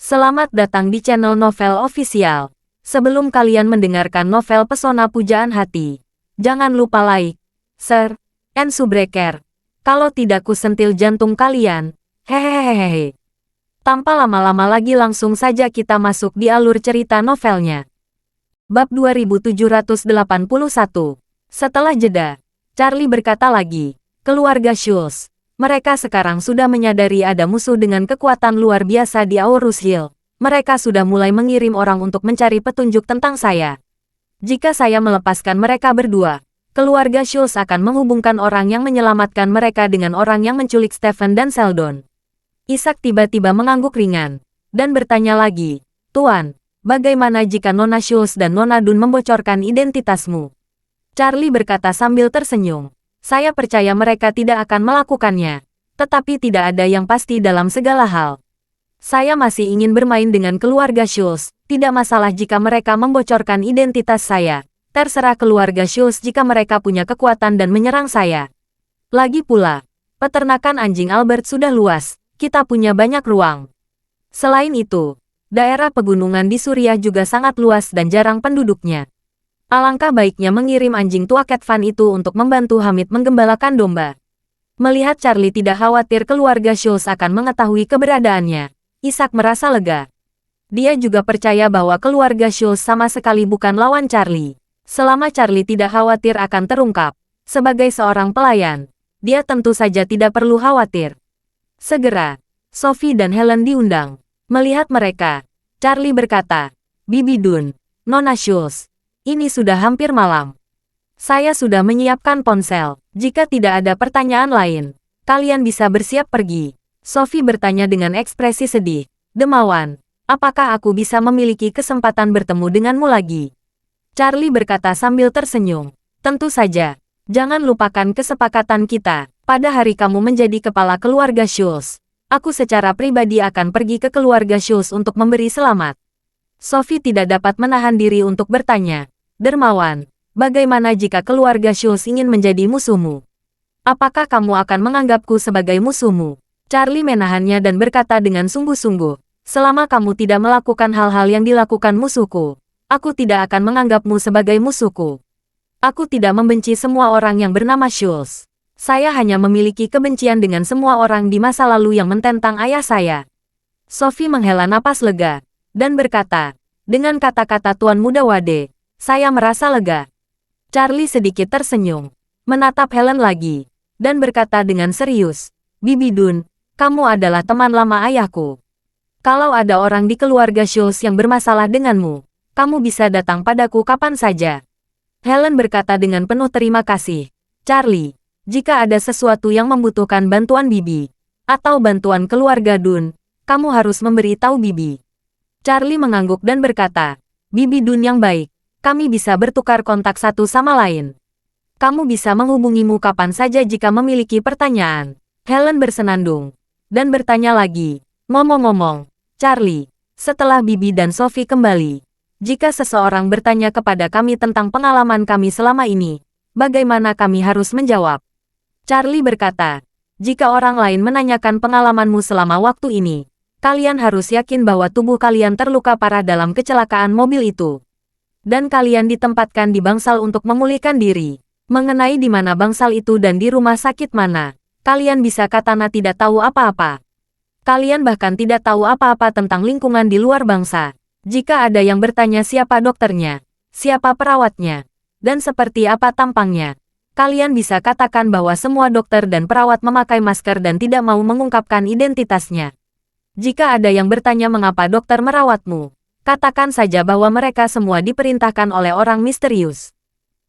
Selamat datang di channel Novel Official. Sebelum kalian mendengarkan novel Pesona Pujaan Hati, jangan lupa like, share, and subscribe. Kalau tidak ku sentil jantung kalian. Hehehehe. Tanpa lama-lama lagi langsung saja kita masuk di alur cerita novelnya. Bab 2781. Setelah jeda, Charlie berkata lagi, keluarga Schultz. Mereka sekarang sudah menyadari ada musuh dengan kekuatan luar biasa di Aurus Hill. Mereka sudah mulai mengirim orang untuk mencari petunjuk tentang saya. Jika saya melepaskan mereka berdua, keluarga Schultz akan menghubungkan orang yang menyelamatkan mereka dengan orang yang menculik Stephen dan Sheldon. Isaac tiba-tiba mengangguk ringan, dan bertanya lagi, Tuan, bagaimana jika Nona Schultz dan Nona Dunn membocorkan identitasmu? Charlie berkata sambil tersenyum. Saya percaya mereka tidak akan melakukannya, tetapi tidak ada yang pasti dalam segala hal. Saya masih ingin bermain dengan keluarga Schultz, tidak masalah jika mereka membocorkan identitas saya. Terserah keluarga Schultz jika mereka punya kekuatan dan menyerang saya. Lagi pula, peternakan anjing Albert sudah luas, kita punya banyak ruang. Selain itu, daerah pegunungan di Suriah juga sangat luas dan jarang penduduknya. Alangkah baiknya mengirim anjing tua Cat Van itu untuk membantu Hamid menggembalakan domba. Melihat Charlie tidak khawatir keluarga Schultz akan mengetahui keberadaannya, Isaac merasa lega. Dia juga percaya bahwa keluarga Schultz sama sekali bukan lawan Charlie. Selama Charlie tidak khawatir akan terungkap, sebagai seorang pelayan, dia tentu saja tidak perlu khawatir. Segera, Sophie dan Helen diundang. Melihat mereka, Charlie berkata, Bibi Dunn, Nona Schultz. Ini sudah hampir malam. Saya sudah menyiapkan ponsel. Jika tidak ada pertanyaan lain, kalian bisa bersiap pergi. Sophie bertanya dengan ekspresi sedih. Demawan, apakah aku bisa memiliki kesempatan bertemu denganmu lagi? Charlie berkata sambil tersenyum. Tentu saja. Jangan lupakan kesepakatan kita. Pada hari kamu menjadi kepala keluarga Schultz, aku secara pribadi akan pergi ke keluarga Schultz untuk memberi selamat. Sophie tidak dapat menahan diri untuk bertanya. Dermawan, bagaimana jika keluarga Schultz ingin menjadi musuhmu? Apakah kamu akan menganggapku sebagai musuhmu? Charlie menahannya dan berkata dengan sungguh-sungguh, selama kamu tidak melakukan hal-hal yang dilakukan musuhku, aku tidak akan menganggapmu sebagai musuhku. Aku tidak membenci semua orang yang bernama Schultz. Saya hanya memiliki kebencian dengan semua orang di masa lalu yang mententang ayah saya. Sophie menghela napas lega, dan berkata, dengan kata-kata Tuan Muda Wade, saya merasa lega. Charlie sedikit tersenyum, menatap Helen lagi, dan berkata dengan serius, Bibi Dunn, kamu adalah teman lama ayahku. Kalau ada orang di keluarga Schultz yang bermasalah denganmu, kamu bisa datang padaku kapan saja. Helen berkata dengan penuh terima kasih, Charlie, jika ada sesuatu yang membutuhkan bantuan Bibi, atau bantuan keluarga Dunn, kamu harus memberi tahu Bibi. Charlie mengangguk dan berkata, Bibi Dunn yang baik. Kami bisa bertukar kontak satu sama lain. Kamu bisa menghubungimu kapan saja jika memiliki pertanyaan. Helen bersenandung. Dan bertanya lagi. Ngomong-ngomong, Charlie, setelah Bibi dan Sophie kembali, jika seseorang bertanya kepada kami tentang pengalaman kami selama ini, bagaimana kami harus menjawab? Charlie berkata, jika orang lain menanyakan pengalamanmu selama waktu ini, kalian harus yakin bahwa tubuh kalian terluka parah dalam kecelakaan mobil itu. Dan kalian ditempatkan di bangsal untuk memulihkan diri. Mengenai di mana bangsal itu dan di rumah sakit mana, kalian bisa katana tidak tahu apa-apa. Kalian bahkan tidak tahu apa-apa tentang lingkungan di luar bangsa. Jika ada yang bertanya siapa dokternya, siapa perawatnya, dan seperti apa tampangnya, kalian bisa katakan bahwa semua dokter dan perawat memakai masker dan tidak mau mengungkapkan identitasnya. Jika ada yang bertanya mengapa dokter merawatmu, katakan saja bahwa mereka semua diperintahkan oleh orang misterius.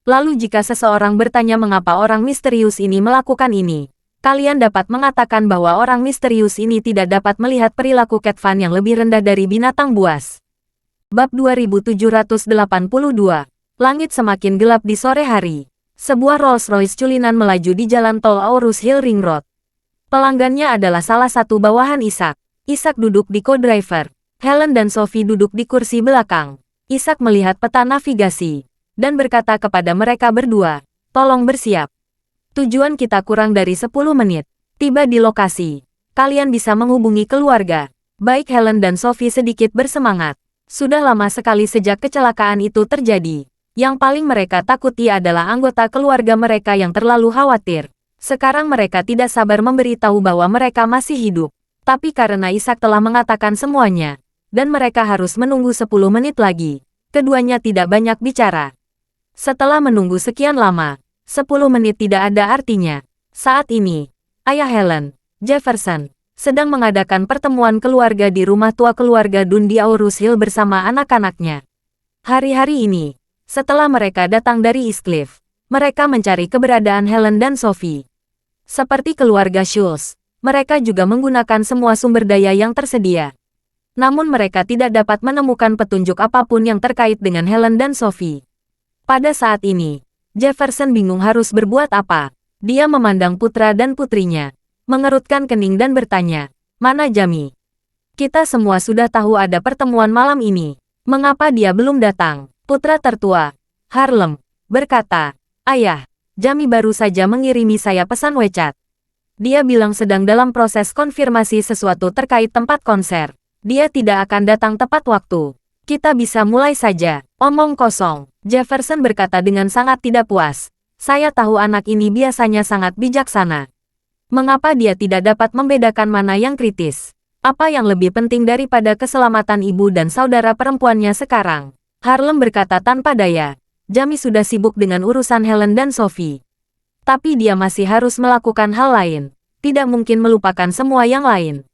Lalu jika seseorang bertanya mengapa orang misterius ini melakukan ini, kalian dapat mengatakan bahwa orang misterius ini tidak dapat melihat perilaku Cat Van yang lebih rendah dari binatang buas. Bab 2782. Langit semakin gelap di sore hari. Sebuah Rolls-Royce culinan melaju di jalan tol Aurus Hill Ring Road. Pelanggannya adalah salah satu bawahan Isaac. Isaac duduk di co-driver. Helen dan Sophie duduk di kursi belakang. Isaac melihat peta navigasi, dan berkata kepada mereka berdua, tolong bersiap. Tujuan kita kurang dari 10 menit. Tiba di lokasi. Kalian bisa menghubungi keluarga. Baik Helen dan Sophie sedikit bersemangat. Sudah lama sekali sejak kecelakaan itu terjadi. Yang paling mereka takuti adalah anggota keluarga mereka yang terlalu khawatir. Sekarang mereka tidak sabar memberitahu bahwa mereka masih hidup. Tapi karena Ishak telah mengatakan semuanya, dan mereka harus menunggu 10 menit lagi, keduanya tidak banyak bicara. Setelah menunggu sekian lama, 10 menit tidak ada artinya. Saat ini, ayah Helen, Jefferson, sedang mengadakan pertemuan keluarga di rumah tua keluarga Dunn di Aurus Hill bersama anak-anaknya. Hari-hari ini, setelah mereka datang dari East Cliff, mereka mencari keberadaan Helen dan Sophie. Seperti keluarga Schultz, mereka juga menggunakan semua sumber daya yang tersedia. Namun mereka tidak dapat menemukan petunjuk apapun yang terkait dengan Helen dan Sophie. Pada saat ini, Jefferson bingung harus berbuat apa. Dia memandang putra dan putrinya, mengerutkan kening dan bertanya, "Mana Jamie? Kita semua sudah tahu ada pertemuan malam ini. Mengapa dia belum datang?" Putra tertua, Harlem, berkata, "Ayah, Jamie baru saja mengirimi saya pesan WeChat. Dia bilang sedang dalam proses konfirmasi sesuatu terkait tempat konser. Dia tidak akan datang tepat waktu. Kita bisa mulai saja." "Omong kosong," Jefferson berkata dengan sangat tidak puas. "Saya tahu anak ini biasanya sangat bijaksana. Mengapa dia tidak dapat membedakan mana yang kritis? Apa yang lebih penting daripada keselamatan ibu dan saudara perempuannya sekarang?" Harlem berkata tanpa daya. Jamie sudah sibuk dengan urusan Helen dan Sophie. Tapi dia masih harus melakukan hal lain. Tidak mungkin melupakan semua yang lain.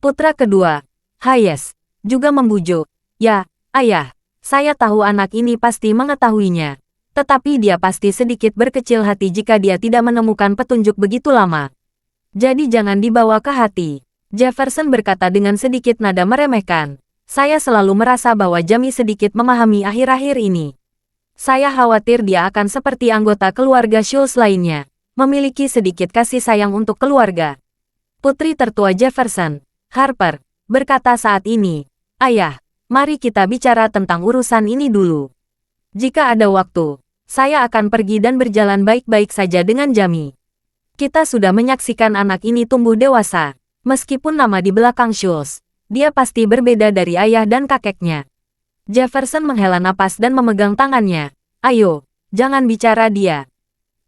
Putra kedua, Hayes, juga membujuk. "Ya, ayah, saya tahu anak ini pasti mengetahuinya. Tetapi dia pasti sedikit berkecil hati jika dia tidak menemukan petunjuk begitu lama. Jadi jangan dibawa ke hati." Jefferson berkata dengan sedikit nada meremehkan. "Saya selalu merasa bahwa Jamie sedikit memahami akhir-akhir ini. Saya khawatir dia akan seperti anggota keluarga Schultz lainnya, memiliki sedikit kasih sayang untuk keluarga." Putri tertua Jefferson, Harper, berkata saat ini, "Ayah, mari kita bicara tentang urusan ini dulu. Jika ada waktu, saya akan pergi dan berjalan baik-baik saja dengan Jamie. Kita sudah menyaksikan anak ini tumbuh dewasa. Meskipun nama di belakang Schultz, dia pasti berbeda dari ayah dan kakeknya." Jefferson menghela napas dan memegang tangannya. "Ayo, jangan bicara dia.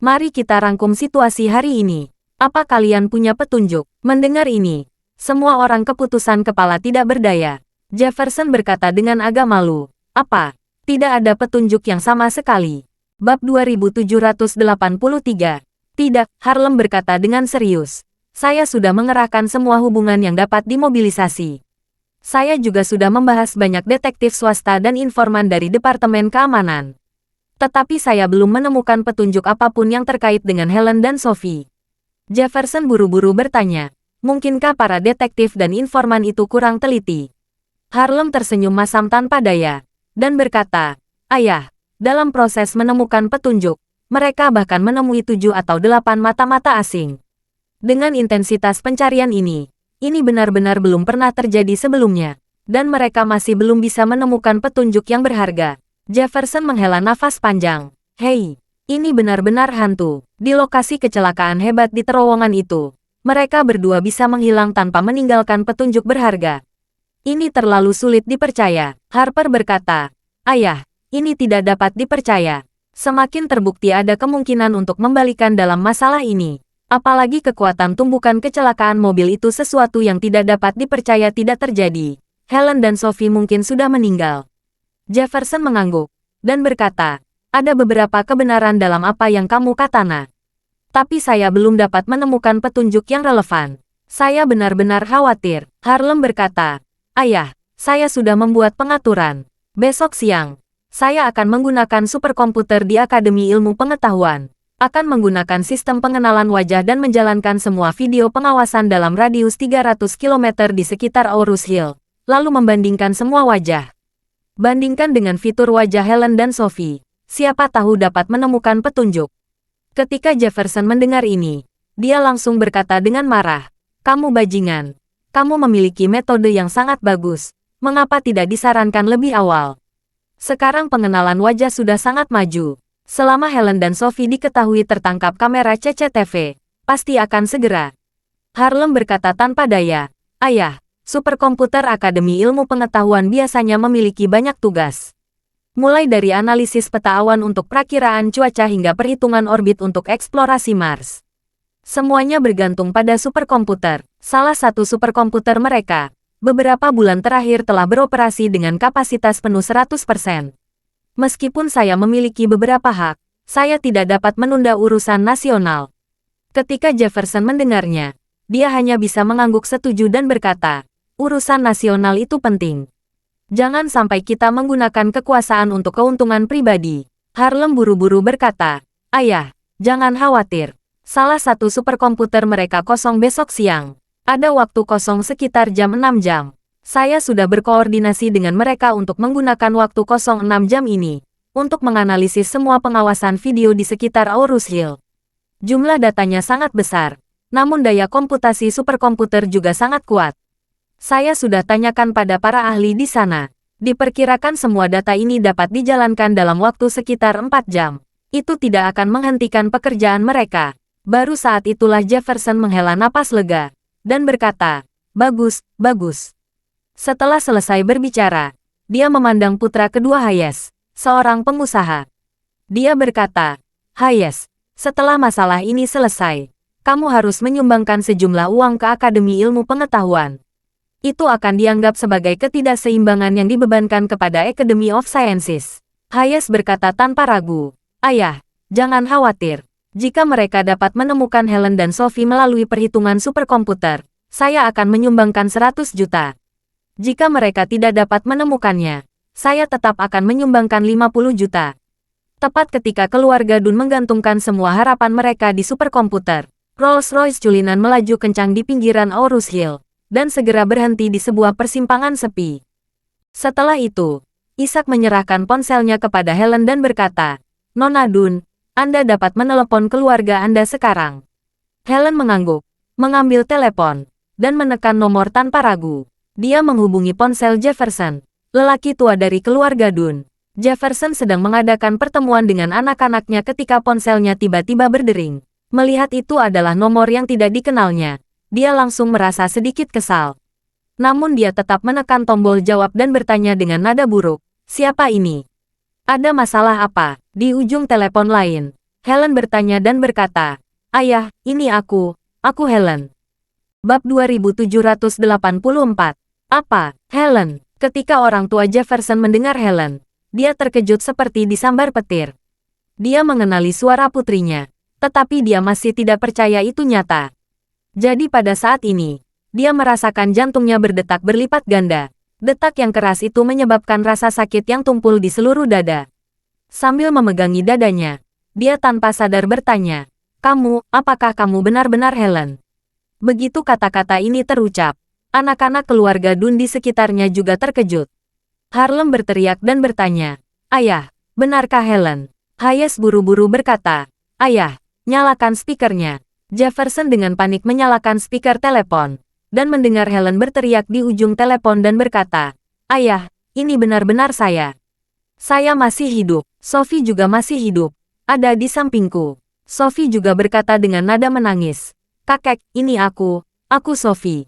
Mari kita rangkum situasi hari ini. Apa kalian punya petunjuk?" Mendengar ini, semua orang keputusan kepala tidak berdaya. Jefferson berkata dengan agak malu, "Apa? Tidak ada petunjuk yang sama sekali." Bab 2783. "Tidak," Harlem berkata dengan serius. "Saya sudah mengerahkan semua hubungan yang dapat dimobilisasi. Saya juga sudah membahas banyak detektif swasta dan informan dari Departemen Keamanan. Tetapi saya belum menemukan petunjuk apapun yang terkait dengan Helen dan Sophie." Jefferson buru-buru bertanya, "Mungkinkah para detektif dan informan itu kurang teliti?" Harlem tersenyum masam tanpa daya, dan berkata, "Ayah, dalam proses menemukan petunjuk, mereka bahkan menemui 7 atau 8 mata-mata asing. Dengan intensitas pencarian ini benar-benar belum pernah terjadi sebelumnya, dan mereka masih belum bisa menemukan petunjuk yang berharga." Jefferson menghela nafas panjang. "Hei, ini benar-benar hantu. Di lokasi kecelakaan hebat di terowongan itu, mereka berdua bisa menghilang tanpa meninggalkan petunjuk berharga. Ini terlalu sulit dipercaya." Harper berkata, "Ayah, ini tidak dapat dipercaya. Semakin terbukti ada kemungkinan untuk membalikan dalam masalah ini. Apalagi kekuatan tumbukan kecelakaan mobil itu sesuatu yang tidak dapat dipercaya tidak terjadi. Helen dan Sophie mungkin sudah meninggal." Jefferson mengangguk, dan berkata, "Ada beberapa kebenaran dalam apa yang kamu katakan. Tapi saya belum dapat menemukan petunjuk yang relevan. Saya benar-benar khawatir." Harlem berkata, "Ayah, saya sudah membuat pengaturan. Besok siang, saya akan menggunakan superkomputer di Akademi Ilmu Pengetahuan. Akan menggunakan sistem pengenalan wajah dan menjalankan semua video pengawasan dalam radius 300 km di sekitar Aurus Hill, lalu membandingkan semua wajah. Bandingkan dengan fitur wajah Helen dan Sophie. Siapa tahu dapat menemukan petunjuk." Ketika Jefferson mendengar ini, dia langsung berkata dengan marah, "Kamu bajingan. Kamu memiliki metode yang sangat bagus. Mengapa tidak disarankan lebih awal? Sekarang pengenalan wajah sudah sangat maju. Selama Helen dan Sophie diketahui tertangkap kamera CCTV, pasti akan segera." Harlem berkata tanpa daya, "Ayah, Superkomputer Akademi Ilmu Pengetahuan biasanya memiliki banyak tugas. Mulai dari analisis peta awan untuk perakiraan cuaca hingga perhitungan orbit untuk eksplorasi Mars. Semuanya bergantung pada superkomputer. Salah satu superkomputer mereka, beberapa bulan terakhir telah beroperasi dengan kapasitas penuh 100%. Meskipun saya memiliki beberapa hak, saya tidak dapat menunda urusan nasional. Ketika Jefferson mendengarnya, dia hanya bisa mengangguk setuju dan berkata, urusan nasional itu penting. Jangan sampai kita menggunakan kekuasaan untuk keuntungan pribadi. Harlem buru-buru berkata, ayah, jangan khawatir. Salah satu superkomputer mereka kosong besok siang. Ada waktu kosong sekitar jam 6 jam. Saya sudah berkoordinasi dengan mereka untuk menggunakan waktu kosong 6 jam ini untuk menganalisis semua pengawasan video di sekitar Aurus Hill. Jumlah datanya sangat besar, namun daya komputasi superkomputer juga sangat kuat. Saya sudah tanyakan pada para ahli di sana. Diperkirakan semua data ini dapat dijalankan dalam waktu sekitar 4 jam. Itu tidak akan menghentikan pekerjaan mereka. Baru saat itulah Jefferson menghela napas lega dan berkata, bagus, bagus. Setelah selesai berbicara, dia memandang putra kedua Hayes, seorang pengusaha. Dia berkata, Hayes, setelah masalah ini selesai, kamu harus menyumbangkan sejumlah uang ke Akademi Ilmu Pengetahuan. Itu akan dianggap sebagai ketidakseimbangan yang dibebankan kepada Academy of Sciences. Hayes berkata tanpa ragu, ayah, jangan khawatir. Jika mereka dapat menemukan Helen dan Sophie melalui perhitungan superkomputer, saya akan menyumbangkan 100 juta. Jika mereka tidak dapat menemukannya, saya tetap akan menyumbangkan 50 juta. Tepat ketika keluarga Dunn menggantungkan semua harapan mereka di superkomputer, Rolls-Royce culinan melaju kencang di pinggiran Aurus Hill, dan segera berhenti di sebuah persimpangan sepi. Setelah itu, Isaac menyerahkan ponselnya kepada Helen dan berkata, Nona Dunn, Anda dapat menelepon keluarga Anda sekarang. Helen mengangguk, mengambil telepon, dan menekan nomor tanpa ragu. Dia menghubungi ponsel Jefferson, lelaki tua dari keluarga Dunn. Jefferson sedang mengadakan pertemuan dengan anak-anaknya ketika ponselnya tiba-tiba berdering. Melihat itu adalah nomor yang tidak dikenalnya, dia langsung merasa sedikit kesal. Namun dia tetap menekan tombol jawab dan bertanya dengan nada buruk, siapa ini? Ada masalah apa? Di ujung telepon lain, Helen bertanya dan berkata, ayah, ini aku Helen. Bab 2784. Apa, Helen? Ketika orang tua Jefferson mendengar Helen, dia terkejut seperti disambar petir. Dia mengenali suara putrinya, tetapi dia masih tidak percaya itu nyata. Jadi pada saat ini, dia merasakan jantungnya berdetak berlipat ganda. Detak yang keras itu menyebabkan rasa sakit yang tumpul di seluruh dada. Sambil memegangi dadanya, dia tanpa sadar bertanya, apakah kamu benar-benar Helen? Begitu kata-kata ini terucap, anak-anak keluarga Dunn di sekitarnya juga terkejut. Harlem berteriak dan bertanya, ayah, benarkah Helen? Hayes buru-buru berkata, ayah, nyalakan speakernya. Jefferson dengan panik menyalakan speaker telepon, dan mendengar Helen berteriak di ujung telepon dan berkata, ayah, ini benar-benar saya. Saya masih hidup, Sophie juga masih hidup, ada di sampingku. Sophie juga berkata dengan nada menangis, kakek, ini aku Sophie.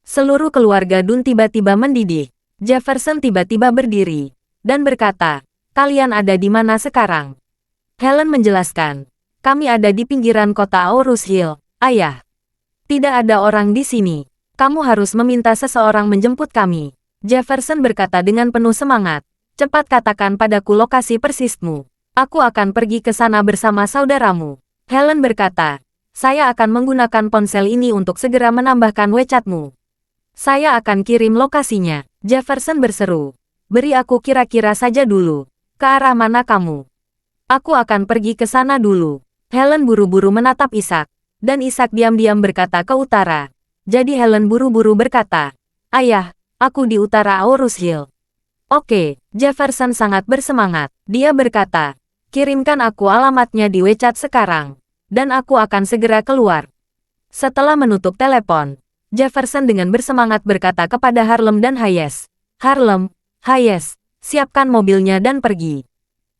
Seluruh keluarga Dunn tiba-tiba mendidih. Jefferson tiba-tiba berdiri, dan berkata, kalian ada di mana sekarang? Helen menjelaskan, kami ada di pinggiran kota Aurus Hill, ayah. Tidak ada orang di sini. Kamu harus meminta seseorang menjemput kami. Jefferson berkata dengan penuh semangat. Cepat katakan padaku lokasi persismu. Aku akan pergi ke sana bersama saudaramu. Helen berkata, saya akan menggunakan ponsel ini untuk segera menambahkan WeChat-mu. Saya akan kirim lokasinya. Jefferson berseru. Beri aku kira-kira saja dulu. Ke arah mana kamu? Aku akan pergi ke sana dulu. Helen buru-buru menatap Isaac. Dan Isaac diam-diam berkata ke utara. Jadi Helen buru-buru berkata, ayah, aku di utara Aurus Hill. Oke, Jefferson sangat bersemangat. Dia berkata, kirimkan aku alamatnya di WeChat sekarang. Dan aku akan segera keluar. Setelah menutup telepon, Jefferson dengan bersemangat berkata kepada Harlem dan Hayes. Harlem, Hayes, siapkan mobilnya dan pergi.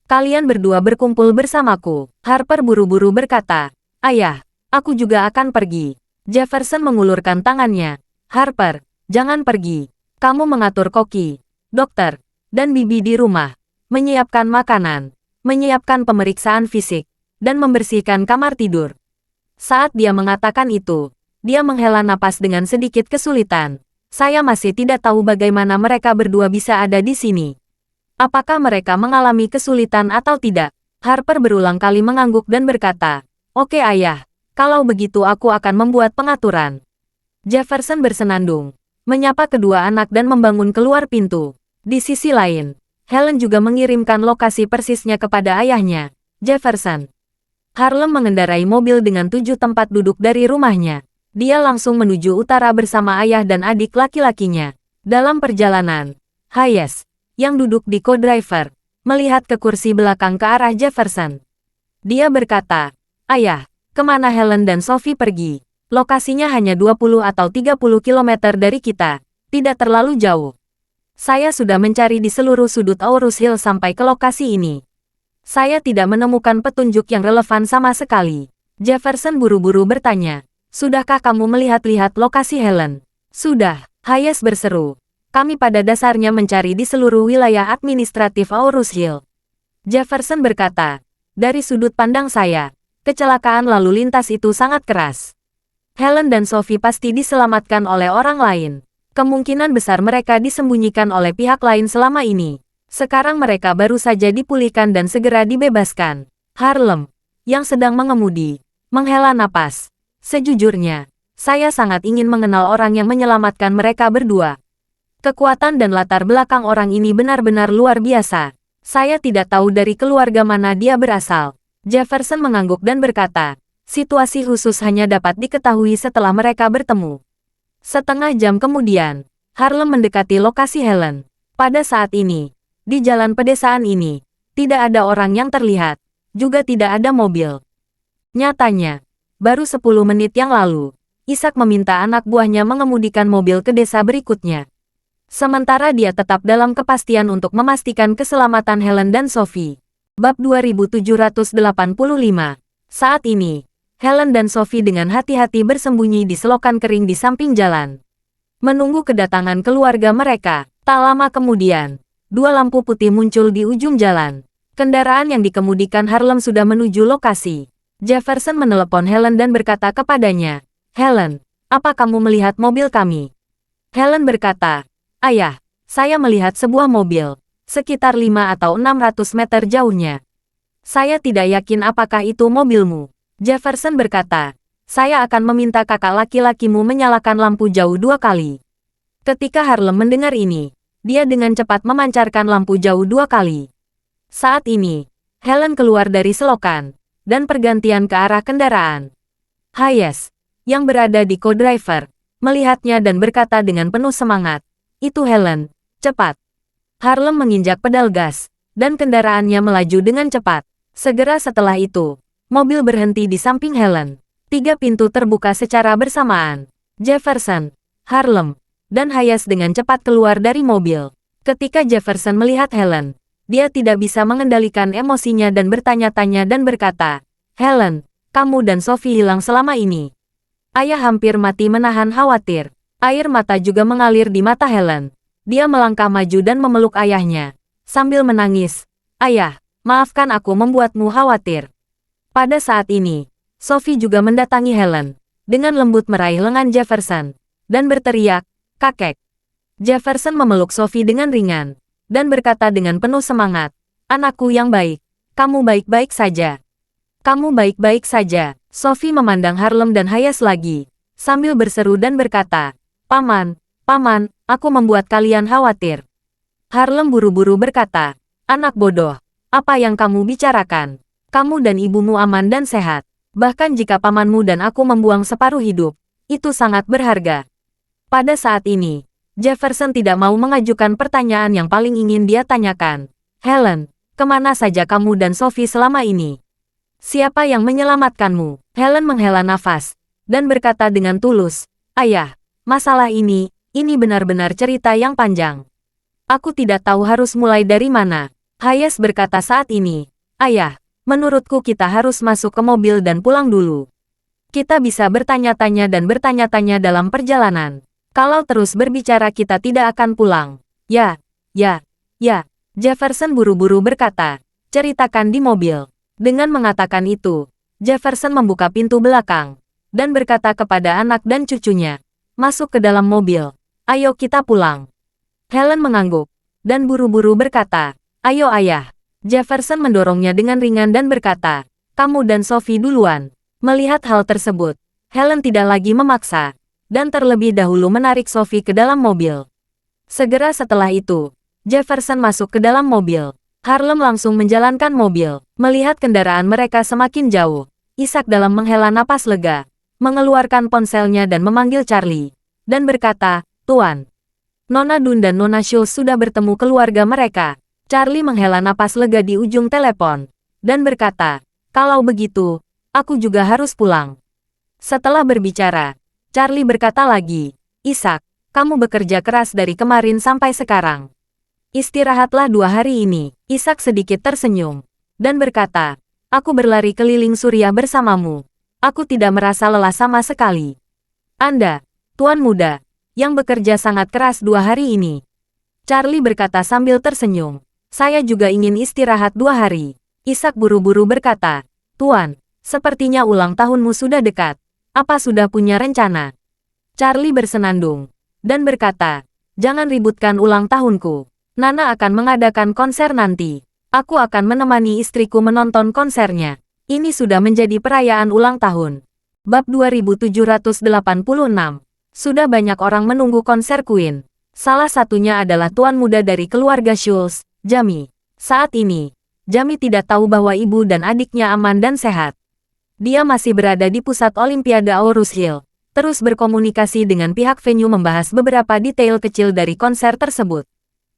Kalian berdua berkumpul bersamaku. Harper buru-buru berkata, ayah, aku juga akan pergi. Jefferson mengulurkan tangannya. Harper, Jangan pergi. Kamu mengatur Koki, dokter, dan bibi di rumah, menyiapkan makanan, menyiapkan pemeriksaan fisik, dan membersihkan kamar tidur. Saat dia mengatakan itu, dia menghela napas dengan sedikit kesulitan. Saya masih tidak tahu bagaimana mereka berdua bisa ada di sini. Apakah mereka mengalami kesulitan atau tidak? Harper berulang kali mengangguk dan berkata, "Oke ayah, kalau begitu aku akan membuat pengaturan." Jefferson bersenandung, menyapa kedua anak dan membangun keluar pintu. Di sisi lain, Helen juga mengirimkan lokasi persisnya kepada ayahnya, Jefferson. Harlem mengendarai mobil dengan 7 tempat duduk dari rumahnya. Dia langsung menuju utara bersama ayah dan adik laki-lakinya. Dalam perjalanan, Hayes, yang duduk di co-driver, melihat ke kursi belakang ke arah Jefferson. Dia berkata, "Ayah, kemana Helen dan Sophie pergi? Lokasinya hanya 20 atau 30 kilometer dari kita, tidak terlalu jauh. Saya sudah mencari di seluruh sudut Aurus Hill sampai ke lokasi ini. Saya tidak menemukan petunjuk yang relevan sama sekali." Jefferson buru-buru bertanya, "Sudahkah kamu melihat-lihat lokasi Helen?" "Sudah," Hayes berseru. "Kami pada dasarnya mencari di seluruh wilayah administratif Aurus Hill." Jefferson berkata, "Dari sudut pandang saya, kecelakaan lalu lintas itu sangat keras. Helen dan Sophie pasti diselamatkan oleh orang lain. Kemungkinan besar mereka disembunyikan oleh pihak lain selama ini. Sekarang mereka baru saja dipulihkan dan segera dibebaskan." Harlem, yang sedang mengemudi, menghela napas. "Sejujurnya, saya sangat ingin mengenal orang yang menyelamatkan mereka berdua. Kekuatan dan latar belakang orang ini benar-benar luar biasa. Saya tidak tahu dari keluarga mana dia berasal." Jefferson mengangguk dan berkata, "Situasi khusus hanya dapat diketahui setelah mereka bertemu." Setengah jam kemudian, Harlem mendekati lokasi Helen. Pada saat ini, di jalan pedesaan ini, tidak ada orang yang terlihat, juga tidak ada mobil. Nyatanya, baru 10 menit yang lalu, Ishak meminta anak buahnya mengemudikan mobil ke desa berikutnya. Sementara dia tetap dalam kepastian untuk memastikan keselamatan Helen dan Sophie. Bab 2785. Saat ini, Helen dan Sophie dengan hati-hati bersembunyi di selokan kering di samping jalan. Menunggu kedatangan keluarga mereka, tak lama kemudian, 2 lampu putih muncul di ujung jalan. Kendaraan yang dikemudikan Harlem sudah menuju lokasi. Jefferson menelepon Helen dan berkata kepadanya, "Helen, apa kamu melihat mobil kami?" Helen berkata, "Ayah, saya melihat sebuah mobil, sekitar 5 atau 600 meter jauhnya. Saya tidak yakin apakah itu mobilmu." Jefferson berkata, "Saya akan meminta kakak laki-lakimu menyalakan lampu jauh 2 kali." Ketika Harlem mendengar ini, dia dengan cepat memancarkan lampu jauh 2 kali. Saat ini, Helen keluar dari selokan, dan pergantian ke arah kendaraan. Hayes, yang berada di co-driver, melihatnya dan berkata dengan penuh semangat, "Itu Helen, cepat." Harlem menginjak pedal gas, dan kendaraannya melaju dengan cepat. Segera setelah itu, mobil berhenti di samping Helen. 3 pintu terbuka secara bersamaan. Jefferson, Harlem, dan Hayes dengan cepat keluar dari mobil. Ketika Jefferson melihat Helen, dia tidak bisa mengendalikan emosinya dan bertanya-tanya dan berkata, "Helen, kamu dan Sophie hilang selama ini." Ayah hampir mati menahan khawatir. Air mata juga mengalir di mata Helen. Dia melangkah maju dan memeluk ayahnya, sambil menangis. "Ayah, maafkan aku membuatmu khawatir." Pada saat ini, Sophie juga mendatangi Helen, dengan lembut meraih lengan Jefferson, dan berteriak, "Kakek." Jefferson memeluk Sophie dengan ringan, dan berkata dengan penuh semangat, "Anakku yang baik, kamu baik-baik saja. Kamu baik-baik saja." Sophie memandang Harlem dan Hayes lagi, sambil berseru dan berkata, Paman, aku membuat kalian khawatir." Harlem buru-buru berkata, "Anak bodoh, apa yang kamu bicarakan? Kamu dan ibumu aman dan sehat. Bahkan jika pamanmu dan aku membuang separuh hidup, itu sangat berharga." Pada saat ini, Jefferson tidak mau mengajukan pertanyaan yang paling ingin dia tanyakan. "Helen, kemana saja kamu dan Sophie selama ini? Siapa yang menyelamatkanmu?" Helen menghela nafas, dan berkata dengan tulus, "Ayah, masalah ini benar-benar cerita yang panjang. Aku tidak tahu harus mulai dari mana." Hayes berkata saat ini, "Ayah, menurutku kita harus masuk ke mobil dan pulang dulu. Kita bisa bertanya-tanya dan bertanya-tanya dalam perjalanan. Kalau terus berbicara kita tidak akan pulang. Ya. Jefferson buru-buru berkata, ceritakan di mobil. Dengan mengatakan itu, Jefferson membuka pintu belakang dan berkata kepada anak dan cucunya, masuk ke dalam mobil. Ayo kita pulang. Helen mengangguk dan buru-buru berkata, ayo ayah. Jefferson mendorongnya dengan ringan dan berkata, kamu dan Sophie duluan. Melihat hal tersebut, Helen tidak lagi memaksa dan terlebih dahulu menarik Sophie ke dalam mobil. Segera setelah itu, Jefferson masuk ke dalam mobil. Harlem langsung menjalankan mobil. Melihat kendaraan mereka semakin jauh, Isaac dalam menghela napas lega, mengeluarkan ponselnya dan memanggil Charlie, dan berkata, Tuan, Nona Dun dan Nona Schultz sudah bertemu keluarga mereka. Charlie menghela napas lega di ujung telepon, dan berkata, kalau begitu, aku juga harus pulang. Setelah berbicara, Charlie berkata lagi, Isaac, kamu bekerja keras dari kemarin sampai sekarang. Istirahatlah 2 hari ini. Isaac sedikit tersenyum, dan berkata, aku berlari keliling Suriah bersamamu. Aku tidak merasa lelah sama sekali. Anda, Tuan Muda, yang bekerja sangat keras 2 hari ini. Charlie berkata sambil tersenyum, saya juga ingin istirahat 2 hari. Isaac buru-buru berkata, Tuan, sepertinya ulang tahunmu sudah dekat. Apa sudah punya rencana? Charlie bersenandung dan berkata, jangan ributkan ulang tahunku. Nana akan mengadakan konser nanti. Aku akan menemani istriku menonton konsernya. Ini sudah menjadi perayaan ulang tahun. Bab 2786. Sudah banyak orang menunggu konser Queen. Salah satunya adalah tuan muda dari keluarga Schultz, Jamie. Saat ini, Jamie tidak tahu bahwa ibu dan adiknya aman dan sehat. Dia masih berada di pusat Olimpiade Aurus Hill, terus berkomunikasi dengan pihak venue membahas beberapa detail kecil dari konser tersebut.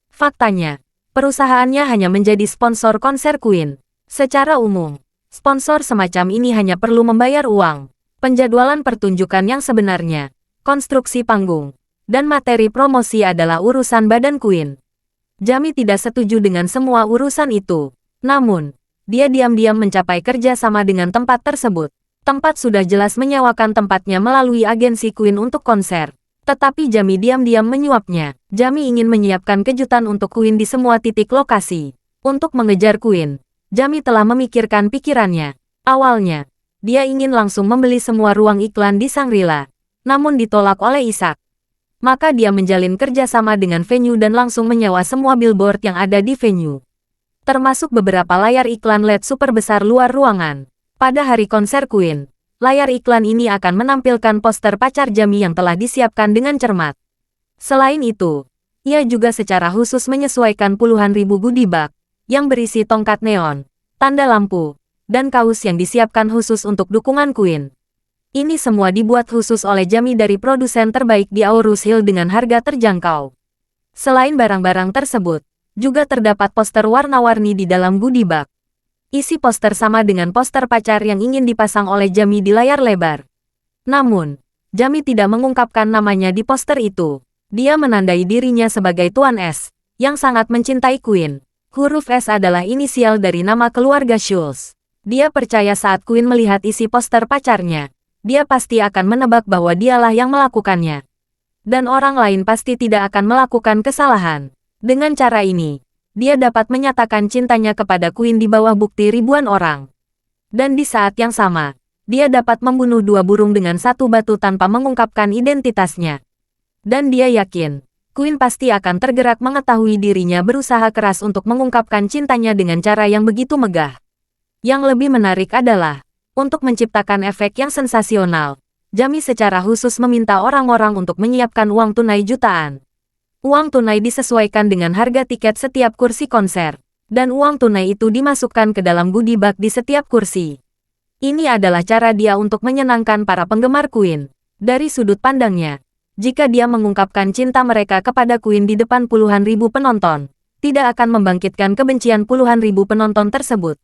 Faktanya, perusahaannya hanya menjadi sponsor konser Queen. Secara umum, sponsor semacam ini hanya perlu membayar uang, penjadwalan pertunjukan yang sebenarnya, konstruksi panggung, dan materi promosi adalah urusan badan Queen. Jamie tidak setuju dengan semua urusan itu. Namun, dia diam-diam mencapai kerja sama dengan tempat tersebut. Tempat sudah jelas menyewakan tempatnya melalui agensi Queen untuk konser. Tetapi Jamie diam-diam menyuapnya. Jamie ingin menyiapkan kejutan untuk Queen di semua titik lokasi. Untuk mengejar Queen, Jamie telah memikirkan pikirannya. Awalnya, dia ingin langsung membeli semua ruang iklan di Shangri-La. Namun ditolak oleh Isaac. Maka dia menjalin kerjasama dengan venue dan langsung menyewa semua billboard yang ada di venue. Termasuk beberapa layar iklan LED super besar luar ruangan. Pada hari konser Queen, layar iklan ini akan menampilkan poster pacar Jamie yang telah disiapkan dengan cermat. Selain itu, ia juga secara khusus menyesuaikan puluhan ribu goodie bag yang berisi tongkat neon, tanda lampu, dan kaos yang disiapkan khusus untuk dukungan Queen. Ini semua dibuat khusus oleh Jamie dari produsen terbaik di Aurus Hill dengan harga terjangkau. Selain barang-barang tersebut, juga terdapat poster warna-warni di dalam goodie bag. Isi poster sama dengan poster pacar yang ingin dipasang oleh Jamie di layar lebar. Namun, Jamie tidak mengungkapkan namanya di poster itu. Dia menandai dirinya sebagai Tuan S, yang sangat mencintai Queen. Huruf S adalah inisial dari nama keluarga Schultz. Dia percaya saat Queen melihat isi poster pacarnya, dia pasti akan menebak bahwa dialah yang melakukannya. Dan orang lain pasti tidak akan melakukan kesalahan. Dengan cara ini, dia dapat menyatakan cintanya kepada Queen di bawah bukti ribuan orang. Dan di saat yang sama, dia dapat membunuh 2 burung dengan 1 batu tanpa mengungkapkan identitasnya. Dan dia yakin, Queen pasti akan tergerak mengetahui dirinya berusaha keras untuk mengungkapkan cintanya dengan cara yang begitu megah. Yang lebih menarik adalah, untuk menciptakan efek yang sensasional, Jamie secara khusus meminta orang-orang untuk menyiapkan uang tunai jutaan. Uang tunai disesuaikan dengan harga tiket setiap kursi konser, dan uang tunai itu dimasukkan ke dalam goodie bag di setiap kursi. Ini adalah cara dia untuk menyenangkan para penggemar Queen. Dari sudut pandangnya, jika dia mengungkapkan cinta mereka kepada Queen di depan puluhan ribu penonton, tidak akan membangkitkan kebencian puluhan ribu penonton tersebut.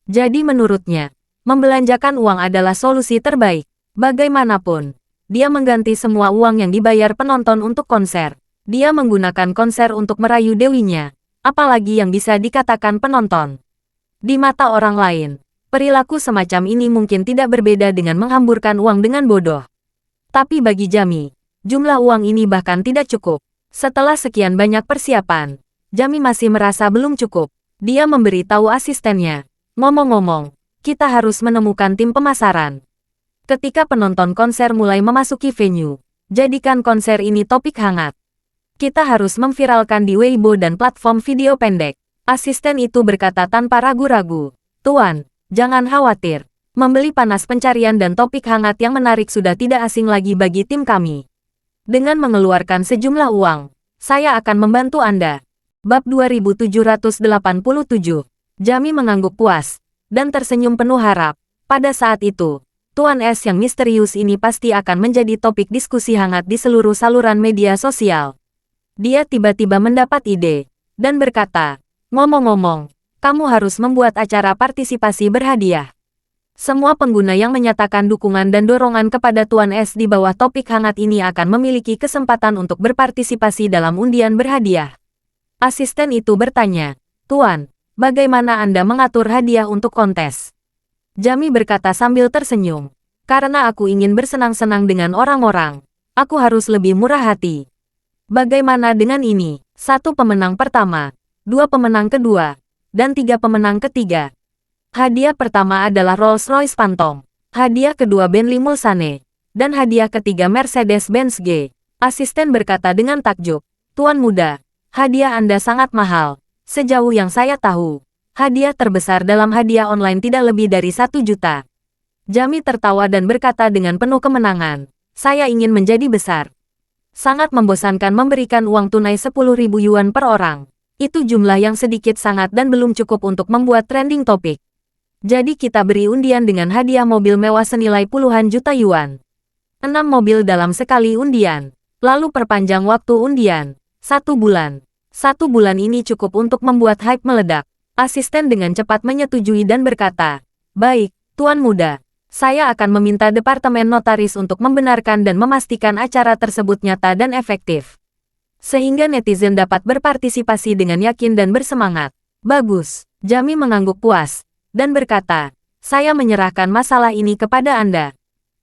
Jadi menurutnya, membelanjakan uang adalah solusi terbaik. Bagaimanapun, dia mengganti semua uang yang dibayar penonton untuk konser. Dia menggunakan konser untuk merayu dewinya, apalagi yang bisa dikatakan penonton. Di mata orang lain, perilaku semacam ini mungkin tidak berbeda dengan menghamburkan uang dengan bodoh. Tapi bagi Jamie, Jumlah uang ini bahkan tidak cukup. Setelah sekian banyak persiapan, Jami masih merasa belum cukup. Dia memberitahu asistennya, ngomong-ngomong, kita harus menemukan tim pemasaran. Ketika penonton konser mulai memasuki venue, jadikan konser ini topik hangat. Kita harus memviralkan di Weibo dan platform video pendek. Asisten itu berkata tanpa ragu-ragu, Tuan, jangan khawatir. Membeli panas pencarian dan topik hangat yang menarik sudah tidak asing lagi bagi tim kami. Dengan mengeluarkan sejumlah uang, saya akan membantu Anda. Bab 2787. Jami mengangguk puas, dan tersenyum penuh harap. Pada saat itu, Tuan S yang misterius ini pasti akan menjadi topik diskusi hangat di seluruh saluran media sosial. Dia tiba-tiba mendapat ide, dan berkata, ngomong-ngomong, kamu harus membuat acara partisipasi berhadiah. Semua pengguna yang menyatakan dukungan dan dorongan kepada Tuan S di bawah topik hangat ini akan memiliki kesempatan untuk berpartisipasi dalam undian berhadiah. Asisten itu bertanya, Tuan, bagaimana Anda mengatur hadiah untuk kontes? Jami berkata sambil tersenyum, karena aku ingin bersenang-senang dengan orang-orang, aku harus lebih murah hati. Bagaimana dengan ini? 1 pemenang pertama, 2 pemenang kedua, dan 3 pemenang ketiga. Hadiah pertama adalah Rolls-Royce Phantom, hadiah kedua Bentley Mulsanne, dan hadiah ketiga Mercedes-Benz G. Asisten berkata dengan takjub, Tuan muda, hadiah Anda sangat mahal. Sejauh yang saya tahu, hadiah terbesar dalam hadiah online tidak lebih dari 1 juta. Jami tertawa dan berkata dengan penuh kemenangan, saya ingin menjadi besar. Sangat membosankan memberikan uang tunai 10.000 yuan per orang. Itu jumlah yang sedikit sangat dan belum cukup untuk membuat trending topik. Jadi kita beri undian dengan hadiah mobil mewah senilai puluhan juta yuan. 6 mobil dalam sekali undian. Lalu perpanjang waktu undian. 1 bulan. 1 bulan ini cukup untuk membuat hype meledak. Asisten dengan cepat menyetujui dan berkata, baik, Tuan muda. Saya akan meminta Departemen Notaris untuk membenarkan dan memastikan acara tersebut nyata dan efektif. Sehingga netizen dapat berpartisipasi dengan yakin dan bersemangat. Bagus. Jami mengangguk puas dan berkata, saya menyerahkan masalah ini kepada Anda.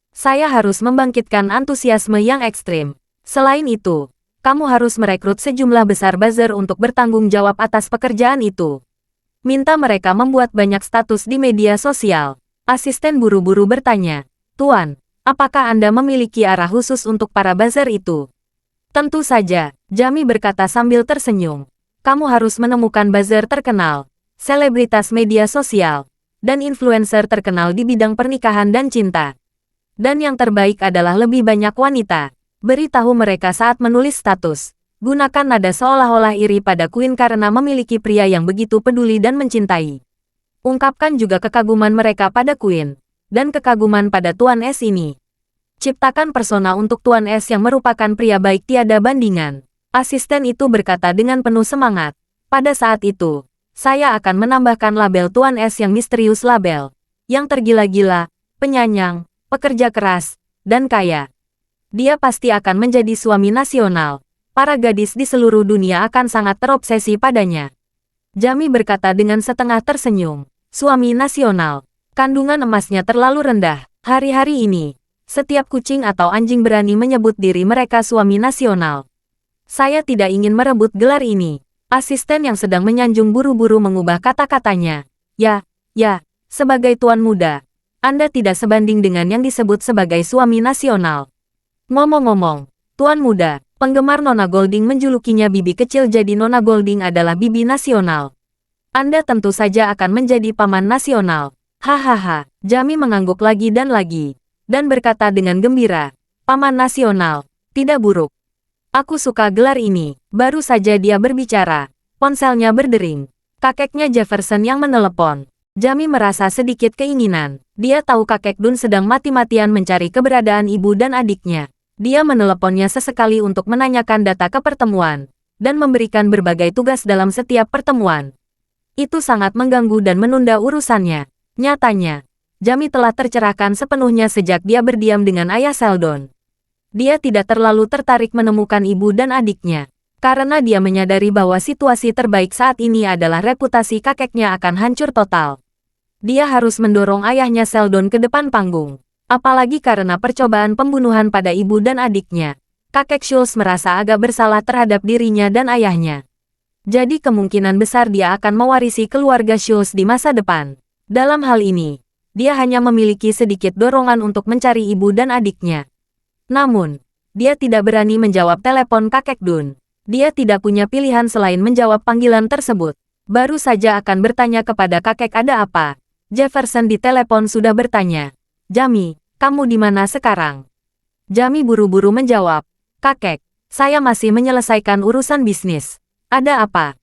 Saya harus membangkitkan antusiasme yang ekstrim. Selain itu, kamu harus merekrut sejumlah besar buzzer untuk bertanggung jawab atas pekerjaan itu. Minta mereka membuat banyak status di media sosial. Asisten buru-buru bertanya, Tuan, apakah Anda memiliki arah khusus untuk para buzzer itu? Tentu saja, Jami berkata sambil tersenyum. Kamu harus menemukan buzzer terkenal, selebritas media sosial, dan influencer terkenal di bidang pernikahan dan cinta. Dan yang terbaik adalah lebih banyak wanita. Beritahu mereka saat menulis status. Gunakan nada seolah-olah iri pada Queen karena memiliki pria yang begitu peduli dan mencintai. Ungkapkan juga kekaguman mereka pada Queen, dan kekaguman pada Tuan S ini. Ciptakan persona untuk Tuan S yang merupakan pria baik tiada bandingan. Asisten itu berkata dengan penuh semangat. Pada saat itu, saya akan menambahkan label Tuan S yang misterius label, yang tergila-gila, penyayang, pekerja keras, dan kaya. Dia pasti akan menjadi suami nasional. Para gadis di seluruh dunia akan sangat terobsesi padanya. Jami berkata dengan setengah tersenyum, suami nasional. Kandungan emasnya terlalu rendah. Hari-hari ini, setiap kucing atau anjing berani menyebut diri mereka suami nasional. Saya tidak ingin merebut gelar ini. Asisten yang sedang menyanjung buru-buru mengubah kata-katanya. Ya, sebagai tuan muda, Anda tidak sebanding dengan yang disebut sebagai suami nasional. Ngomong-ngomong, tuan muda, penggemar Nona Golding menjulukinya bibi kecil jadi Nona Golding adalah bibi nasional. Anda tentu saja akan menjadi paman nasional. Hahaha, Jami mengangguk lagi dan berkata dengan gembira, paman nasional, tidak buruk. Aku suka gelar ini. Baru saja dia berbicara, ponselnya berdering. Kakeknya Jefferson yang menelepon. Jami merasa sedikit keinginan. Dia tahu kakek Dun sedang mati-matian mencari keberadaan ibu dan adiknya. Dia meneleponnya sesekali untuk menanyakan data ke pertemuan, dan memberikan berbagai tugas dalam setiap pertemuan. Itu sangat mengganggu dan menunda urusannya. Nyatanya, Jami telah tercerahkan sepenuhnya sejak dia berdiam dengan ayah Sheldon. Dia tidak terlalu tertarik menemukan ibu dan adiknya, karena dia menyadari bahwa situasi terbaik saat ini adalah reputasi kakeknya akan hancur total. Dia harus mendorong ayahnya Sheldon ke depan panggung, apalagi karena percobaan pembunuhan pada ibu dan adiknya. Kakek Schultz merasa agak bersalah terhadap dirinya dan ayahnya. Jadi kemungkinan besar dia akan mewarisi keluarga Schultz di masa depan. Dalam hal ini, dia hanya memiliki sedikit dorongan untuk mencari ibu dan adiknya. Namun, dia tidak berani menjawab telepon kakek Dun. Dia tidak punya pilihan selain menjawab panggilan tersebut. Baru saja akan bertanya kepada kakek ada apa. Jefferson di telepon sudah bertanya, "Jamie, kamu di mana sekarang?" Jamie buru-buru menjawab, "Kakek, saya masih menyelesaikan urusan bisnis. Ada apa?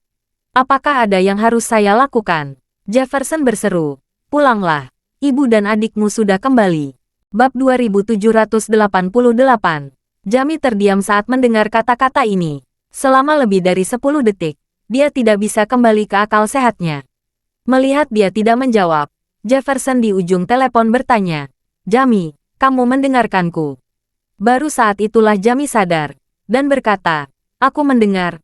Apakah ada yang harus saya lakukan?" Jefferson berseru, "Pulanglah. Ibu dan adikmu sudah kembali." Bab 2788. Jamie terdiam saat mendengar kata-kata ini. Selama lebih dari 10 detik, dia tidak bisa kembali ke akal sehatnya. Melihat dia tidak menjawab, Jefferson di ujung telepon bertanya, "Jamie, kamu mendengarkanku?" Baru saat itulah Jamie sadar, dan berkata, aku mendengar.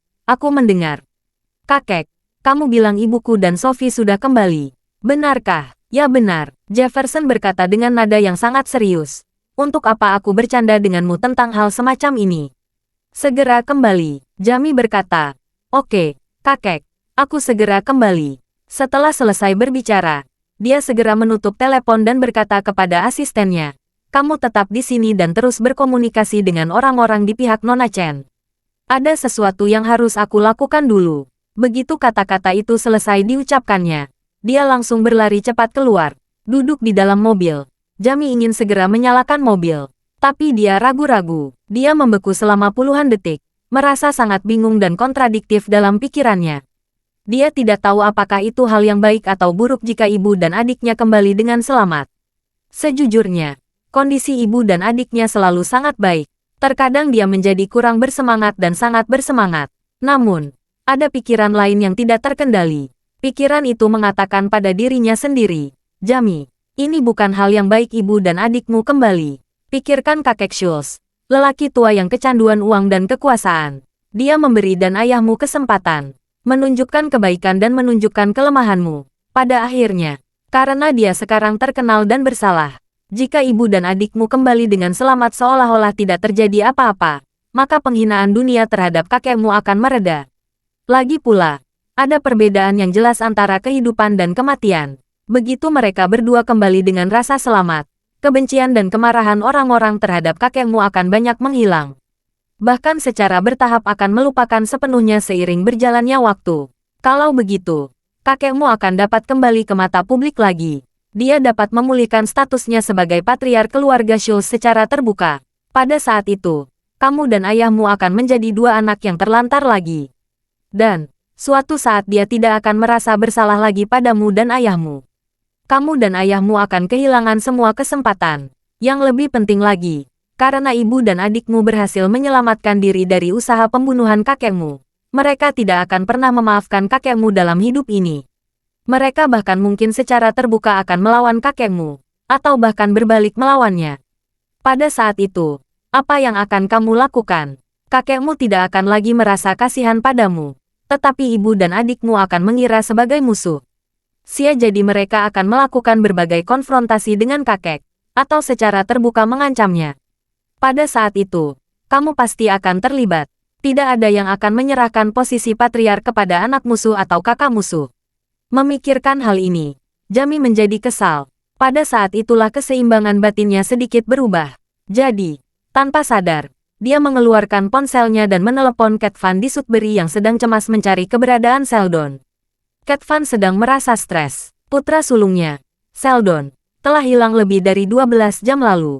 Kakek, kamu bilang ibuku dan Sophie sudah kembali. Benarkah?" "Ya benar," Jefferson berkata dengan nada yang sangat serius. "Untuk apa aku bercanda denganmu tentang hal semacam ini?" "Segera kembali," Jamie berkata. "Oke, kakek, aku segera kembali." Setelah selesai berbicara, dia segera menutup telepon dan berkata kepada asistennya, "Kamu tetap di sini dan terus berkomunikasi dengan orang-orang di pihak Nona Chen. Ada sesuatu yang harus aku lakukan dulu." Begitu kata-kata itu selesai diucapkannya, dia langsung berlari cepat keluar. Duduk di dalam mobil, Jamie ingin segera menyalakan mobil. Tapi dia ragu-ragu. Dia membeku selama puluhan detik, merasa sangat bingung dan kontradiktif dalam pikirannya. Dia tidak tahu apakah itu hal yang baik atau buruk jika ibu dan adiknya kembali dengan selamat. Sejujurnya, kondisi ibu dan adiknya selalu sangat baik. Terkadang dia menjadi kurang bersemangat dan sangat bersemangat. Namun, ada pikiran lain yang tidak terkendali. Pikiran itu mengatakan pada dirinya sendiri, "Jamie, ini bukan hal yang baik ibu dan adikmu kembali." Pikirkan kakek Schultz, lelaki tua yang kecanduan uang dan kekuasaan. Dia memberi dan ayahmu kesempatan, menunjukkan kebaikan dan menunjukkan kelemahanmu. Pada akhirnya, karena dia sekarang terkenal dan bersalah, jika ibu dan adikmu kembali dengan selamat seolah-olah tidak terjadi apa-apa, maka penghinaan dunia terhadap kakekmu akan mereda. Lagi pula, ada perbedaan yang jelas antara kehidupan dan kematian. Begitu mereka berdua kembali dengan rasa selamat, kebencian dan kemarahan orang-orang terhadap kakekmu akan banyak menghilang. Bahkan secara bertahap akan melupakan sepenuhnya seiring berjalannya waktu. Kalau begitu, kakekmu akan dapat kembali ke mata publik lagi. Dia dapat memulihkan statusnya sebagai patriark keluarga Schultz secara terbuka. Pada saat itu, kamu dan ayahmu akan menjadi dua anak yang terlantar lagi. Dan, suatu saat dia tidak akan merasa bersalah lagi padamu dan ayahmu. Kamu dan ayahmu akan kehilangan semua kesempatan. Yang lebih penting lagi, karena ibu dan adikmu berhasil menyelamatkan diri dari usaha pembunuhan kakekmu, mereka tidak akan pernah memaafkan kakekmu dalam hidup ini. Mereka bahkan mungkin secara terbuka akan melawan kakekmu, atau bahkan berbalik melawannya. Pada saat itu, apa yang akan kamu lakukan? Kakekmu tidak akan lagi merasa kasihan padamu, tetapi ibu dan adikmu akan mengira sebagai musuh. Jadi mereka akan melakukan berbagai konfrontasi dengan kakek, atau secara terbuka mengancamnya. Pada saat itu, kamu pasti akan terlibat. Tidak ada yang akan menyerahkan posisi patriark kepada anak musuh atau kakak musuh. Memikirkan hal ini, Jamie menjadi kesal. Pada saat itulah keseimbangan batinnya sedikit berubah. Jadi, tanpa sadar, dia mengeluarkan ponselnya dan menelepon Cat Van di Sudbury yang sedang cemas mencari keberadaan Sheldon. Cat Van sedang merasa stres. Putra sulungnya, Sheldon, telah hilang lebih dari 12 jam lalu.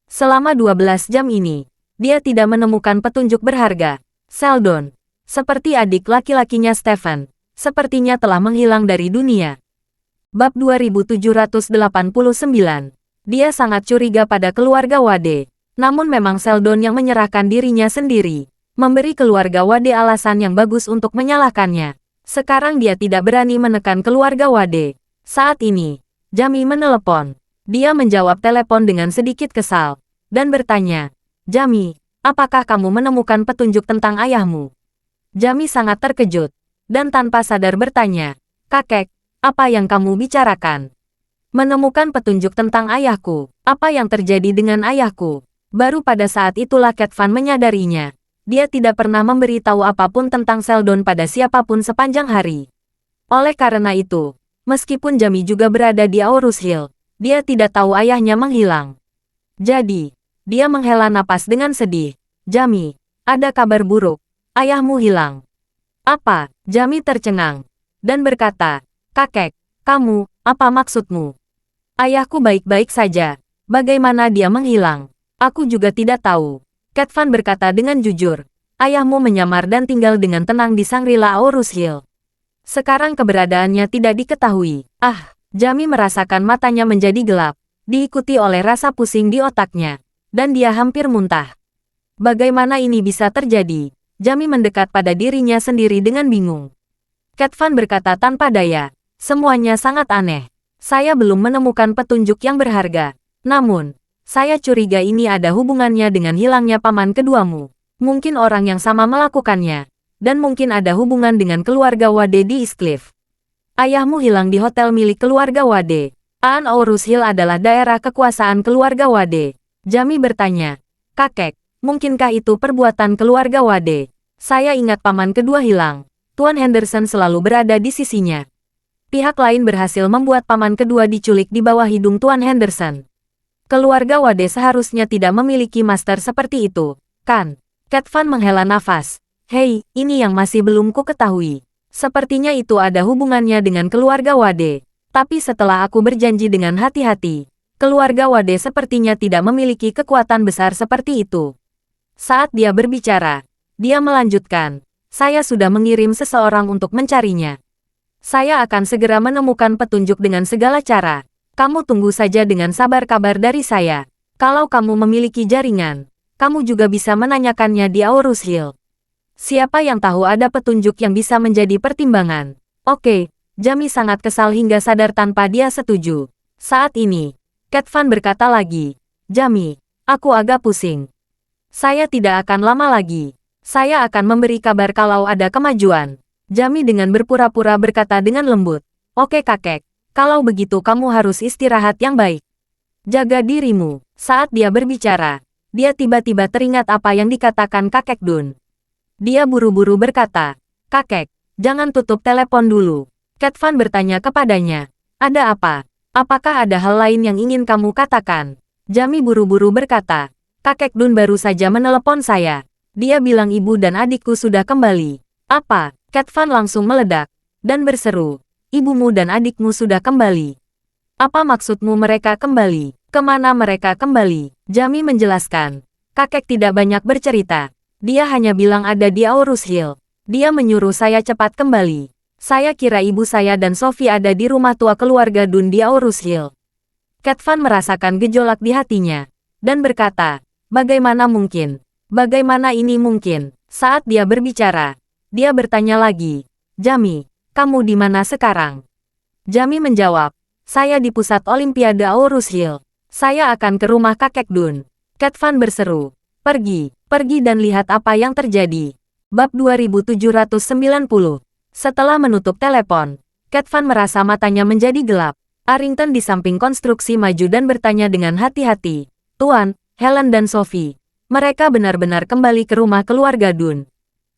Selama 12 jam ini, dia tidak menemukan petunjuk berharga. Sheldon, seperti adik laki-lakinya Stephen, sepertinya telah menghilang dari dunia. Bab 2789. Dia sangat curiga pada keluarga Wade. Namun memang Sheldon yang menyerahkan dirinya sendiri, memberi keluarga Wade alasan yang bagus untuk menyalahkannya. Sekarang dia tidak berani menekan keluarga Wade. Saat ini, Jamie menelepon. Dia menjawab telepon dengan sedikit kesal, dan bertanya, "Jamie, apakah kamu menemukan petunjuk tentang ayahmu?" Jamie sangat terkejut, dan tanpa sadar bertanya, "Kakek, apa yang kamu bicarakan?" "Menemukan petunjuk tentang ayahku. Apa yang terjadi dengan ayahku?" Baru pada saat itulah Cat Van menyadarinya. Dia tidak pernah memberitahu apapun tentang Seldon pada siapapun sepanjang hari. Oleh karena itu, meskipun Jami juga berada di Aurus Hill, dia tidak tahu ayahnya menghilang. Jadi, dia menghela napas dengan sedih. Jami, ada kabar buruk. Ayahmu hilang. Apa? Jami tercengang dan berkata, kakek, kamu, apa maksudmu? Ayahku baik-baik saja. Bagaimana dia menghilang? Aku juga tidak tahu. Cat Van berkata dengan jujur. Ayahmu menyamar dan tinggal dengan tenang di Shangri-La Aurus Hill. Sekarang keberadaannya tidak diketahui. Ah, Jami merasakan matanya menjadi gelap, diikuti oleh rasa pusing di otaknya, dan dia hampir muntah. Bagaimana ini bisa terjadi? Jami mendekat pada dirinya sendiri dengan bingung. Cat Van berkata tanpa daya, semuanya sangat aneh. Saya belum menemukan petunjuk yang berharga. Namun, saya curiga ini ada hubungannya dengan hilangnya paman keduamu. Mungkin orang yang sama melakukannya. Dan mungkin ada hubungan dengan keluarga Wade di East Cliff. Ayahmu hilang di hotel milik keluarga Wade. Aurus Hill adalah daerah kekuasaan keluarga Wade. Jami bertanya, kakek, mungkinkah itu perbuatan keluarga Wade? Saya ingat paman kedua hilang. Tuan Henderson selalu berada di sisinya. Pihak lain berhasil membuat paman kedua diculik di bawah hidung Tuan Henderson. Keluarga Wade seharusnya tidak memiliki master seperti itu, kan? Cat Van menghela nafas. Hei, ini yang masih belum ku ketahui. Sepertinya itu ada hubungannya dengan keluarga Wade. Tapi setelah aku berjanji dengan hati-hati, keluarga Wade sepertinya tidak memiliki kekuatan besar seperti itu. Saat dia berbicara, dia melanjutkan, saya sudah mengirim seseorang untuk mencarinya. Saya akan segera menemukan petunjuk dengan segala cara. Kamu tunggu saja dengan sabar kabar dari saya. Kalau kamu memiliki jaringan, kamu juga bisa menanyakannya di Aurus Hill. Siapa yang tahu ada petunjuk yang bisa menjadi pertimbangan. Oke, Jami sangat kesal hingga sadar tanpa dia setuju. Saat ini, Cat Van berkata lagi, Jami, aku agak pusing. Saya tidak akan lama lagi. Saya akan memberi kabar kalau ada kemajuan. Jami dengan berpura-pura berkata dengan lembut, oke kakek, kalau begitu kamu harus istirahat yang baik. Jaga dirimu. Saat dia berbicara, dia tiba-tiba teringat apa yang dikatakan kakek Dun. Dia buru-buru berkata, kakek, jangan tutup telepon dulu. Cat Van bertanya kepadanya, ada apa? Apakah ada hal lain yang ingin kamu katakan? Jami buru-buru berkata, kakek Dun baru saja menelepon saya. Dia bilang ibu dan adikku sudah kembali. Apa? Cat Van langsung meledak dan berseru, ibumu dan adikmu sudah kembali. Apa maksudmu mereka kembali? Kemana mereka kembali? Jami menjelaskan, kakek tidak banyak bercerita. Dia hanya bilang ada di Aurus Hill. Dia menyuruh saya cepat kembali. Saya kira ibu saya dan Sophie ada di rumah tua keluarga Dun di Aurus Hill. Cat Van merasakan gejolak di hatinya dan berkata, bagaimana mungkin? Bagaimana ini mungkin? Saat dia berbicara, dia bertanya lagi, Jami, kamu di mana sekarang? Jami menjawab, saya di pusat Olimpiade Aurus Hill. Saya akan ke rumah kakek Dun. Cat Van berseru, pergi dan lihat apa yang terjadi. Bab 2790. Setelah menutup telepon, Cat Van merasa matanya menjadi gelap. Arrington di samping konstruksi maju dan bertanya dengan hati-hati, Tuan, Helen dan Sophie, mereka benar-benar kembali ke rumah keluarga Dun.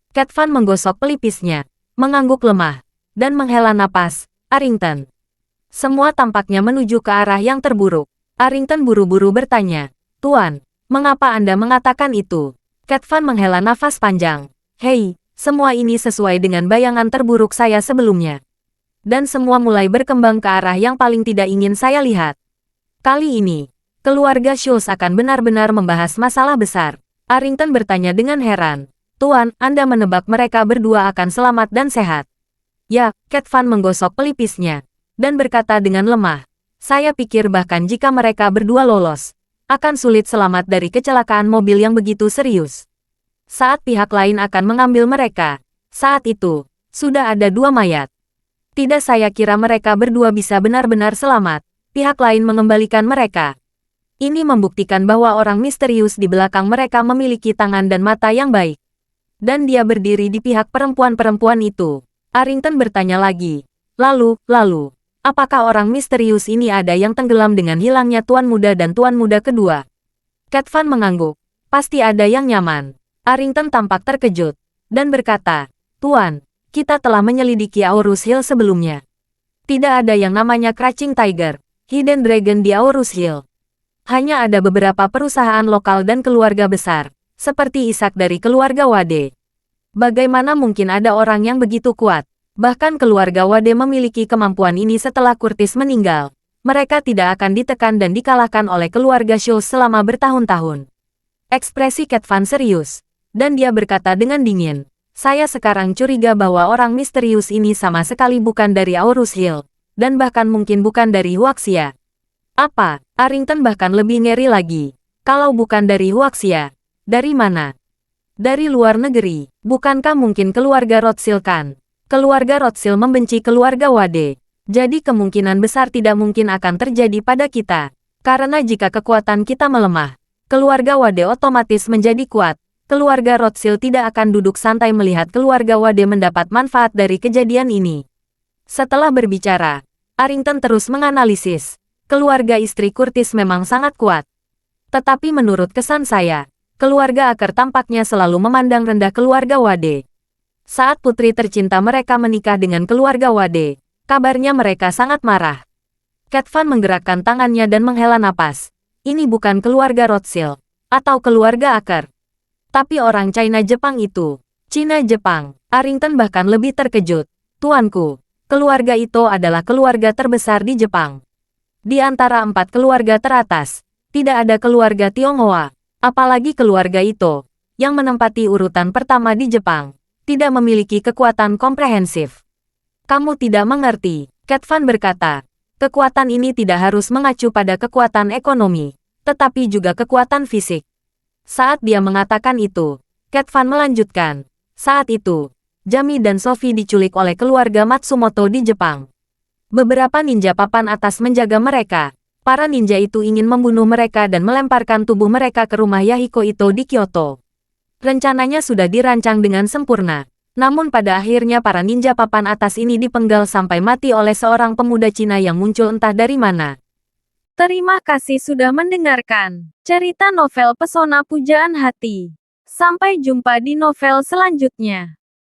Cat Van menggosok pelipisnya, mengangguk lemah, dan menghela napas. Arrington. Semua tampaknya menuju ke arah yang terburuk. Arrington buru-buru bertanya, Tuan, mengapa Anda mengatakan itu? Cat Van menghela nafas panjang. Hei, semua ini sesuai dengan bayangan terburuk saya sebelumnya. Dan semua mulai berkembang ke arah yang paling tidak ingin saya lihat. Kali ini, keluarga Schultz akan benar-benar membahas masalah besar. Arrington bertanya dengan heran. Tuan, Anda menebak mereka berdua akan selamat dan sehat. Ya, Cat Van menggosok pelipisnya, dan berkata dengan lemah. Saya pikir bahkan jika mereka berdua lolos, akan sulit selamat dari kecelakaan mobil yang begitu serius. Saat pihak lain akan mengambil mereka, saat itu, sudah ada 2 mayat. Tidak saya kira mereka berdua bisa benar-benar selamat, pihak lain mengembalikan mereka. Ini membuktikan bahwa orang misterius di belakang mereka memiliki tangan dan mata yang baik. Dan dia berdiri di pihak perempuan-perempuan itu. Arrington bertanya lagi. Lalu, apakah orang misterius ini ada yang tenggelam dengan hilangnya Tuan Muda dan Tuan Muda kedua? Cat Van mengangguk. Pasti ada yang nyaman. Arrington tampak terkejut dan berkata, Tuan, kita telah menyelidiki Aurus Hill sebelumnya. Tidak ada yang namanya Crouching Tiger, Hidden Dragon di Aurus Hill. Hanya ada beberapa perusahaan lokal dan keluarga besar, seperti Ishak dari keluarga Wade. Bagaimana mungkin ada orang yang begitu kuat? Bahkan keluarga Wade memiliki kemampuan ini setelah Curtis meninggal. Mereka tidak akan ditekan dan dikalahkan oleh keluarga Shaw selama bertahun-tahun. Ekspresi Cat Van serius, dan dia berkata dengan dingin, saya sekarang curiga bahwa orang misterius ini sama sekali bukan dari Aurus Hill, dan bahkan mungkin bukan dari Huaxia. Apa? Arrington bahkan lebih ngeri lagi. Kalau bukan dari Huaxia, dari mana? Dari luar negeri. Bukankah mungkin keluarga Rothschild kan? Keluarga Rothschild membenci keluarga Wade. Jadi kemungkinan besar tidak mungkin akan terjadi pada kita. Karena jika kekuatan kita melemah, keluarga Wade otomatis menjadi kuat. Keluarga Rothschild tidak akan duduk santai melihat keluarga Wade mendapat manfaat dari kejadian ini. Setelah berbicara, Arrington terus menganalisis. Keluarga istri Curtis memang sangat kuat. Tetapi menurut kesan saya, keluarga Aker tampaknya selalu memandang rendah keluarga Wade. Saat putri tercinta mereka menikah dengan keluarga Wade, kabarnya mereka sangat marah. Cat Van menggerakkan tangannya dan menghela napas. Ini bukan keluarga Rothschild, atau keluarga Aker. Tapi orang China Jepang itu, Cina Jepang, Arrington bahkan lebih terkejut. Tuanku, keluarga itu adalah keluarga terbesar di Jepang. Di antara 4 keluarga teratas, tidak ada keluarga Tionghoa, apalagi keluarga itu, yang menempati urutan pertama di Jepang, tidak memiliki kekuatan komprehensif. Kamu tidak mengerti, Cat Van berkata. Kekuatan ini tidak harus mengacu pada kekuatan ekonomi, tetapi juga kekuatan fisik. Saat dia mengatakan itu, Cat Van melanjutkan, saat itu, Jami dan Sophie diculik oleh keluarga Matsumoto di Jepang. Beberapa ninja papan atas menjaga mereka. Para ninja itu ingin membunuh mereka dan melemparkan tubuh mereka ke rumah Yahiko Ito di Kyoto. Rencananya sudah dirancang dengan sempurna. Namun pada akhirnya para ninja papan atas ini dipenggal sampai mati oleh seorang pemuda Cina yang muncul entah dari mana. Terima kasih sudah mendengarkan cerita novel Pesona Pujaan Hati. Sampai jumpa di novel selanjutnya.